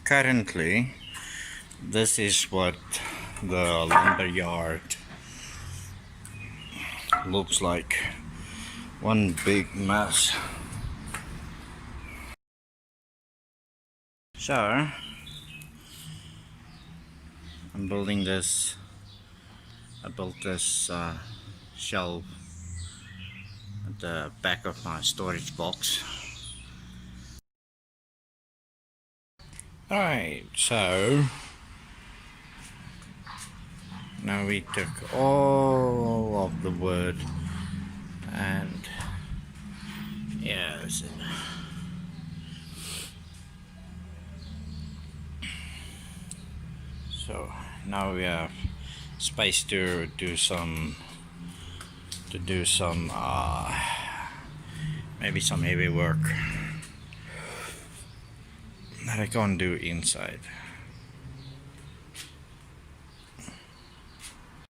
Currently, this is what the lumber yard looks like. One big mess. So, I'm building this. I built this shelf at the back of my storage box. Alright, so now we took all of the wood and yeah, that's it. So now we have space to do some maybe some heavy work that I can't do inside.